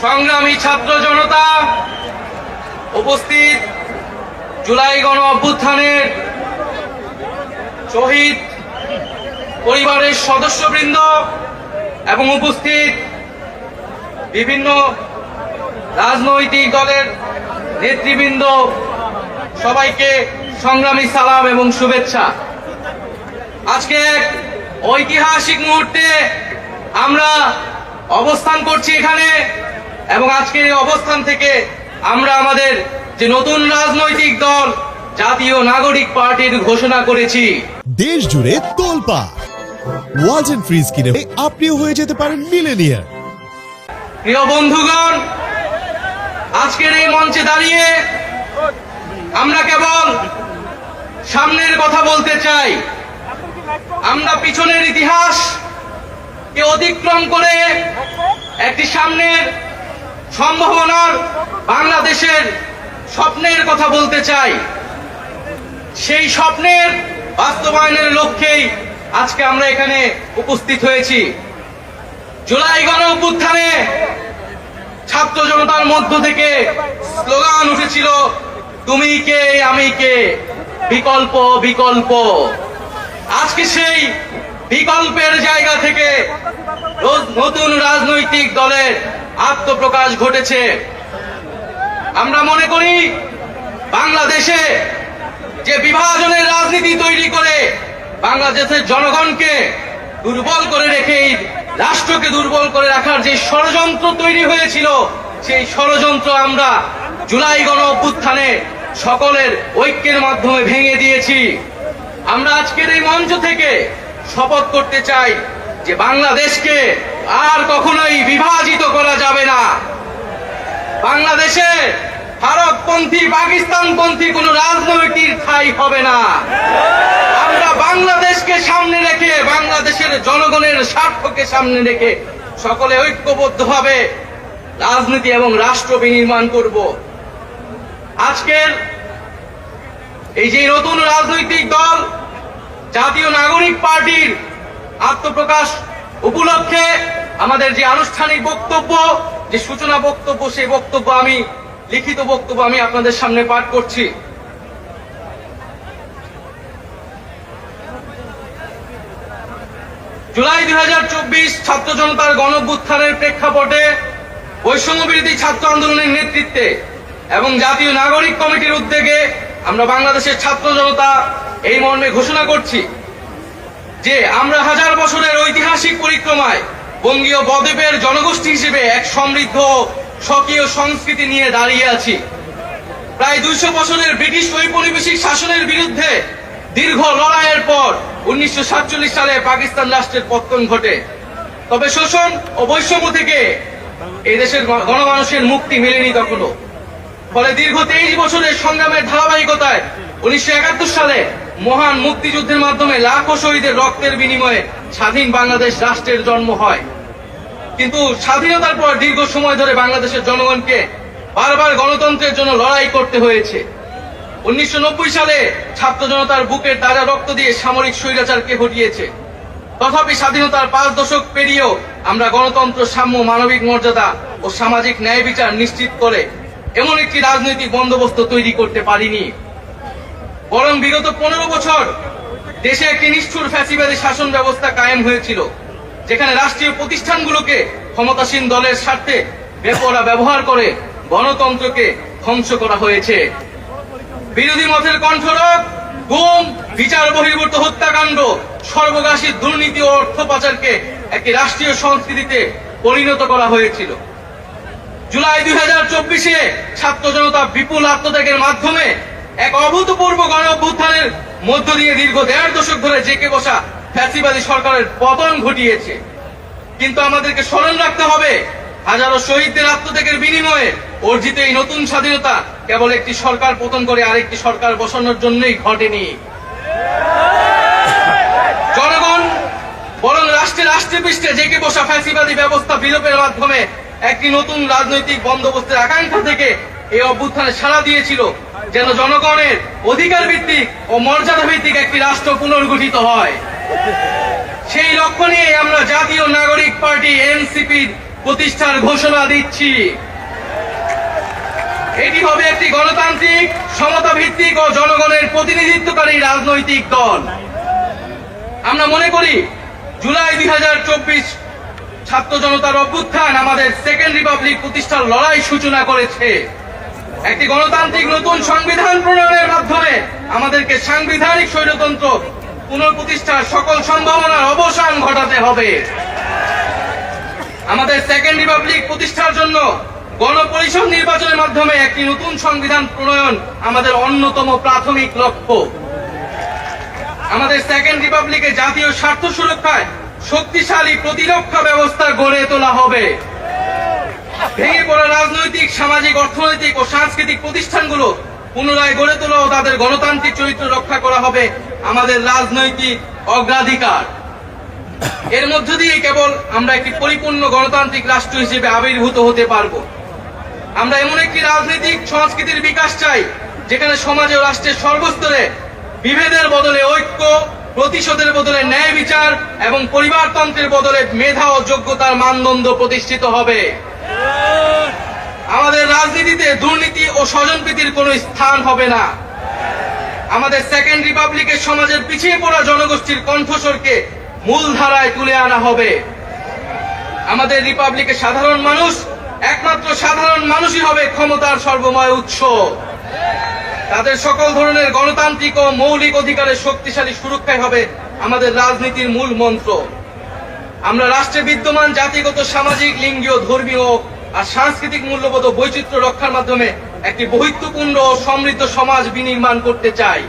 সংগ্রামী ছাত্র জনতা, উপস্থিত জুলাই গণ অভ্যুত্থানের শহীদ পরিবারের সদস্যবৃন্দ এবং উপস্থিত বিভিন্ন রাজনৈতিক দলের নেতৃবৃন্দ, সবাইকে সংগ্রামী সালাম এবং শুভেচ্ছা। আজকে এক ঐতিহাসিক মুহূর্তে আমরা অবস্থান করছি এখানে, এবং আজকের এই অবস্থান থেকে আমরা আমাদের যে নতুন রাজনৈতিক দল জাতীয় নাগরিক পার্টির ঘোষণা করেছি। দেশ জুড়ে তোলপাড় ওয়ালটন ফ্রিজ কিনে আপনিও হয়ে যেতে পারেন মিলেনিয়ার। প্রিয় বন্ধুগণ, আজকের এই মঞ্চে দাঁড়িয়ে আমরা কেবল সামনের কথা বলতে চাই। আমরা পিছনের ইতিহাস কে অতিক্রম করে একটি সামনের সম্ভাবনার বাংলাদেশের স্বপ্নের কথা বলতে চাই। সেই স্বপ্নের বাস্তবায়নের লক্ষ্যেই আজকে আমরা এখানে উপস্থিত হয়েছি। জুলাই গণ অভ্যুত্থানে ছাত্র জনতার মধ্য থেকে স্লোগান উঠেছিল, তুমি কে আমি কে, বিকল্প বিকল্প। আজকে সেই বিকল্পের জায়গা থেকে নতুন রাজনৈতিক দলের আত্মপ্রকাশ ঘটেছে। আমরা মনে করি বাংলাদেশে যে বিভাজনের রাজনীতি তৈরি করে বাংলাদেশের জনগণকে দুর্বল করে রেখে রাষ্ট্রকে দুর্বল করে রাখার যে ষড়যন্ত্র তৈরি হয়েছিল, সেই ষড়যন্ত্র আমরা জুলাই গণ অভ্যুত্থানে সকলের ঐক্যের মাধ্যমে ভেঙে দিয়েছি। আমরা আজকের এই মঞ্চ থেকে শপথ করতে চাই যে বাংলাদেশকে আর কখনোই বিভাজিত করা যাবে না। বাংলাদেশে ভারতপন্থী পাকিস্তানপন্থী কোন রাজনৈতিক ঠাঁই হবে না। আমরা বাংলাদেশকে সামনে রেখে, বাংলাদেশের জনগণের স্বার্থকে সামনে রেখে সকলে ঐক্যবদ্ধভাবে রাজনীতি এবং রাষ্ট্র বিনির্মাণ করব। আজকের এই যে নতুন রাজনৈতিক দল জাতীয় নাগরিক পার্টির আত্মপ্রকাশ উপলক্ষে আমাদের যে আনুষ্ঠানিক বক্তব্য, যে সূচনা বক্তব্য, সেই বক্তব্য লিখিত বক্তব্য আমি আপনাদের সামনে পাঠ করছি। জুলাই 2024 ছাত্র জনতার গণ অভ্যুত্থানের প্রেক্ষাপটে বৈষম্যবিরোধী ছাত্র আন্দোলনের নেতৃত্বে এবং জাতীয় নাগরিক কমিটির উদ্যোগে আমরা বাংলাদেশের ছাত্র জনতা এই মর্মে ঘোষণা করছি যে আমরা হাজার বছরের ঐতিহাসিক পরিক্রমায় বঙ্গীয় বদ্বীপের জনগোষ্ঠী হিসেবে এক সমৃদ্ধ স্বকীয় সংস্কৃতি নিয়ে দাঁড়িয়ে আছি। প্রায় 200 বছরের ব্রিটিশ ঔপনিবেশিক শাসনের বিরুদ্ধে দীর্ঘ লড়াইয়ের পর 1947 সালে পাকিস্তান রাষ্ট্রের পতন ঘটে। তবে শোষণ ও বৈষম্য থেকে এই দেশের গণমানুষের মুক্তি মেলেনি তখনো। ফলে দীর্ঘ 23 বছরের সংগ্রামের ধারাবাহিকতায় 1971 সালে মহান মুক্তিযুদ্ধের মাধ্যমে লাখো শহীদের রক্তের বিনিময়ে স্বাধীন বাংলাদেশ রাষ্ট্রের জন্ম হয়। কিন্তু স্বাধীনতার পর দীর্ঘ সময় ধরে বাংলাদেশের জনগণকে বারবার গণতন্ত্রের জন্য লড়াই করতে হয়েছে। 1990 সালে ছাত্র জনতার বুকের তাজা রক্ত দিয়ে সামরিক স্বৈরাচারকে হটিয়েছে। তথাপি স্বাধীনতার 5 দশক পেরিয়েও আমরা গণতন্ত্র, সাম্য, মানবিক মর্যাদা ও সামাজিক ন্যায় বিচার নিশ্চিত করে এমন একটি রাজনৈতিক বন্দোবস্ত তৈরি করতে পারিনি। বরং বিগত 15 বছর দেশে একটি নিষ্ঠুর ফ্যাসিবাদী শাসন ব্যবস্থা কায়েম হয়েছিল, যেখানে রাষ্ট্রীয় প্রতিষ্ঠানগুলোকে ক্ষমতাসীন দলের স্বার্থে বেপরোয়া ব্যবহার করে গণতন্ত্রকে ধ্বংস করা হয়েছে। বিরোধী মতের কণ্ঠরোধ, গুম, বিচার বহির্ভূত হত্যাকাণ্ড, সর্বগ্রাসী দুর্নীতি ও অর্থ পাচারকে একটি রাষ্ট্রীয় সংস্কৃতিতে পরিণত করা হয়েছিল। জুলাই 2024-এ ছাত্র জনতা বিপুল আত্মত্যাগের মাধ্যমে এক অভূতপূর্ব গণ অভ্যুত্থানের মধ্য দিয়ে দীর্ঘ 1.5 দশক ধরে জেঁকে বসা ফ্যাসিবাদী সরকারের পতন ঘটিয়েছে। কিন্তু আমাদেরকে স্মরণ রাখতে হবে, হাজারো শহীদদের আত্মত্যাগের বিনিময়ে অর্জিত এই নতুন স্বাধীনতা কেবল একটি সরকার পতন করে আরেকটি সরকার বসানোর জন্যই ঘটেনি। জনগণ বরং রাষ্ট্রে পৃষ্ঠে জেঁকে বসা ফ্যাসিবাদী ব্যবস্থা বিলোপের মাধ্যমে একটি নতুন রাজনৈতিক বন্দোবস্তের আকাঙ্ক্ষা থেকে এই অভ্যুত্থানে সাড়া দিয়েছিল, যেন জনগণের অধিকার ভিত্তিক ও মর্যাদা ভিত্তিক একটি রাষ্ট্র পুনর্গঠিত হয়। সেই লক্ষ্য নিয়ে আমরা জাতীয় নাগরিক পার্টি এনসিপির প্রতিষ্ঠার ঘোষণা দিচ্ছি। এটি হবে একটি গণতান্ত্রিক, সমতা ভিত্তিক ও জনগণের প্রতিনিধিত্বকারী রাজনৈতিক দল। আমরা মনে করি জুলাই 2024 ছাত্র জনতার অভ্যুত্থান আমাদের সেকেন্ড রিপাবলিক প্রতিষ্ঠার লড়াই সূচনা করেছে। একটি গণতান্ত্রিক নতুন সংবিধান প্রণয়নের মাধ্যমে আমাদেরকে সাংবিধানিক স্বৈরতন্ত্র পুনঃপ্রতিষ্ঠার সকল সম্ভাবনার অবসান ঘটাতে হবে। আমাদের সেকেন্ড রিপাবলিক প্রতিষ্ঠার জন্য গণপরিষদ নির্বাচনের মাধ্যমে একটি নতুন সংবিধান প্রণয়ন আমাদের অন্যতম প্রাথমিক লক্ষ্য। আমাদের সেকেন্ড রিপাবলিকে জাতীয় স্বার্থ সুরক্ষায় শক্তিশালী প্রতিরক্ষা ব্যবস্থা গড়ে তোলা হবে। ভেঙে পড়া রাজনৈতিক, সামাজিক, অর্থনৈতিক ও সাংস্কৃতিক প্রতিষ্ঠানগুলো পুনরায় গড়ে তোলা ও তাদের গণতান্ত্রিক চরিত্র রক্ষা করা হবে আমাদের রাজনৈতিক অগ্রাধিকার। এর মধ্য দিয়ে কেবল আমরা একটি পরিপূর্ণ গণতান্ত্রিক রাষ্ট্র হিসেবে আবির্ভূত হতে পারব। আমরা এমন একটি রাজনৈতিক সংস্কৃতির বিকাশ চাই যেখানে সমাজে ও রাষ্ট্রের সর্বস্তরে বিভেদের বদলে ঐক্য, প্রতিশোধের বদলে ন্যায় বিচার এবং পরিবারতন্ত্রের বদলে মেধা ও যোগ্যতার মানদণ্ড প্রতিষ্ঠিত হবে। আমাদের রাজনীতিতে দুর্নীতি ও স্বজনপ্রীতির কোনো স্থান হবে না। আমাদের সেকেন্ড রিপাবলিকের সমাজের পিছিয়ে পড়া জনগোষ্ঠীর কণ্ঠস্বরকে মূলধারায় তুলে আনা হবে। আমাদের রিপাবলিকের সাধারণ মানুষ, একমাত্র সাধারণ মানুষই হবে ক্ষমতার সর্বময় উৎস। তাদের সকল ধরনের গণতান্ত্রিক ও মৌলিক অধিকারের শক্তিশালী সুরক্ষাই হবে আমাদের রাজনীতির মূল মন্ত্র। আমরা রাষ্ট্রে বিদ্যমান জাতিগত, সামাজিক, লিঙ্গীয়, ধর্মীয় আর সাংস্কৃতিক মূল্যবোধ ও বৈচিত্র্য রক্ষার মাধ্যমে একটি বৈচিত্র্যপূর্ণ ও সমৃদ্ধ সমাজ বিনির্মাণ করতে চাই।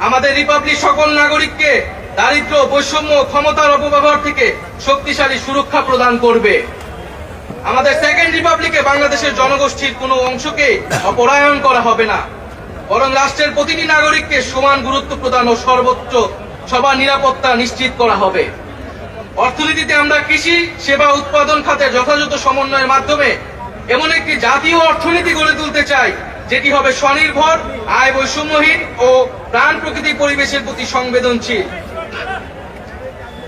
আমাদের রিপাবলিক সকল নাগরিককে দারিদ্র্য, বৈষম্য, ক্ষমতার অপব্যবহার থেকে শক্তিশালী সুরক্ষা প্রদান করবে। আমাদের সেকেন্ড রিপাবলিকে বাংলাদেশের জনগোষ্ঠীর কোনো অংশকে অপরায়ণ করা হবে না, বরং রাষ্ট্রের প্রতিটি নাগরিককে সমান গুরুত্ব প্রদান ও সর্বোচ্চ সবার নিরাপত্তা নিশ্চিত করা হবে। অর্থনীতিতে আমরা কৃষি, সেবা, উৎপাদন খাতে যথাযথ সমন্বয়ের মাধ্যমে এমন একটি জাতীয় অর্থনীতি গড়ে তুলতে চাই যেটি হবে স্বনির্ভর, আয় বৈষম্যহীন ও প্রাণ প্রকৃতি পরিবেশের প্রতি সংবেদনশীল।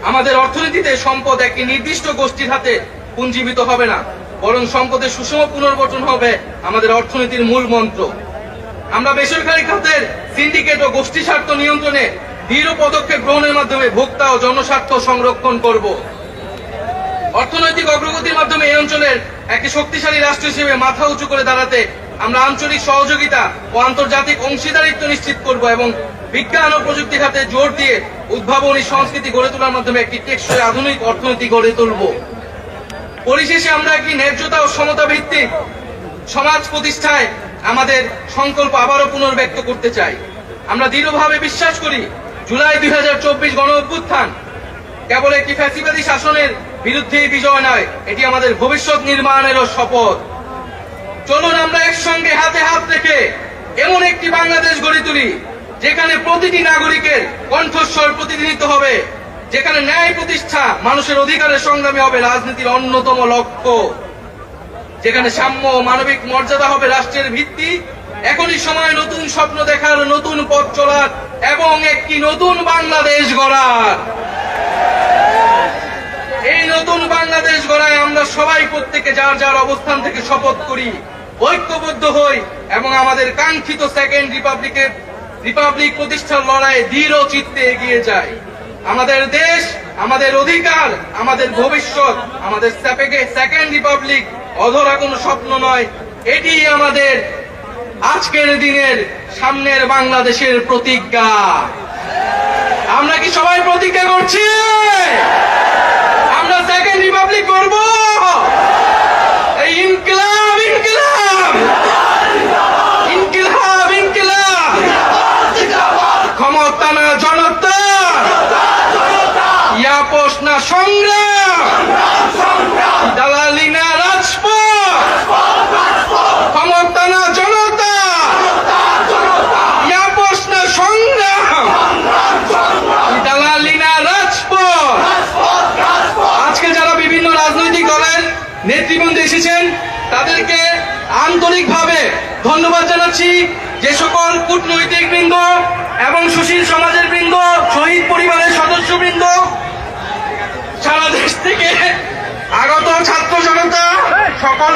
আমাদের অর্থনীতিতে সম্পদ একটি নির্দিষ্ট গোষ্ঠীর হাতে পুঞ্জীবিত হবে না, বরং সম্পদের সুষম পুনর্বণ্টন হবে আমাদের অর্থনীতির মূল মন্ত্র। আমরা বেসরকারি খাতের সিন্ডিকেট ও গোষ্ঠী স্বার্থ নিয়ন্ত্রণে দৃঢ় পদক্ষেপ গ্রহণের মাধ্যমে ভোক্তা ও জনস্বার্থ সংরক্ষণ করব। অর্থনৈতিক অগ্রগতির মাধ্যমে এই অঞ্চলের একটি শক্তিশালী রাষ্ট্র হিসেবে মাথা উঁচু করে দাঁড়াতে আমরা আঞ্চলিক সহযোগিতা ও আন্তর্জাতিক অংশীদারিত্ব নিশ্চিত করব এবং বিজ্ঞান ও প্রযুক্তি খাতে জোর দিয়ে উদ্ভাবনী সংস্কৃতি গড়ে তোলার মাধ্যমে একটি টেকসই আধুনিক অর্থনীতি গড়ে তুলব। পরিশেষে আমরা একটি ন্যায্যতা ও সমতা ভিত্তিক সমাজ প্রতিষ্ঠায় আমাদের সংকল্প আবারও পুনর্ব্যক্ত করতে চাই। আমরা দৃঢ়ভাবে বিশ্বাস করি জুলাই 2024 গণ অভ্যুত্থান কেবল একটি ফ্যাসিবাদী শাসনের বিরুদ্ধে বিজয় নয়, এটি আমাদের ভবিষ্যৎ নির্মাণেরও শপথ। চলুন আমরা একসঙ্গে হাতে হাত রেখে এমন একটি বাংলাদেশ গড়ে তুলি যেখানে প্রতিটি নাগরিকের কণ্ঠস্বর প্রতিনিধিত্ব হবে, যেখানে ন্যায় প্রতিষ্ঠা, মানুষের অধিকারের সংগ্রামী হবে রাজনীতির অন্যতম লক্ষ্য, যেখানে সাম্য ও মানবিক মর্যাদা হবে রাষ্ট্রের ভিত্তি। এখনই সময় নতুন স্বপ্ন দেখার, নতুন পথ চলার এবং একটি নতুন বাংলাদেশ গড়ার। এই নতুন বাংলাদেশ গড়ায় আমরা সবাই প্রত্যেকে যার যার অবস্থান থেকে শপথ করি, ঐক্যবদ্ধ হই এবং আমাদের কাঙ্ক্ষিত সেকেন্ড রিপাবলিক প্রতিষ্ঠার লড়াইয়ে দৃঢ় চিত্তে এগিয়ে যাই। আমাদের দেশ, আমাদের অধিকার, আমাদের ভবিষ্যৎ, আমাদের সেকেন্ড রিপাবলিক অধরা কোনো স্বপ্ন নয়, এটি আমাদের আজকের দিনের সামনের বাংলাদেশের প্রতিজ্ঞা। আমরা কি সবাই প্রতিজ্ঞা করছি আমরা সেকেন্ড রিপাবলিক করব? এই ইনকিলাব ইনকিলাব ইনকিলাব ইনকিলাব, ক্ষমতা না জনতা, ইয়াপস না সংগ্রাম, দালালি না রাজপথ, ক্ষমতা না জনতা, ইয়াপস না সংগ্রাম, দালালি না রাজপথ। আজকে যারা বিভিন্ন রাজনৈতিক দলের নেতৃবৃন্দ এসেছেন তাদেরকে আন্তরিকভাবে ধন্যবাদ জানাচ্ছি। যে সকল কূটনৈতিক বৃন্দ এবং সুশীল সমাজের বৃন্দ, শহীদ পরিবারের সদস্যবৃন্দ, সারা দেশ থেকে আগত ছাত্র জনতা সকল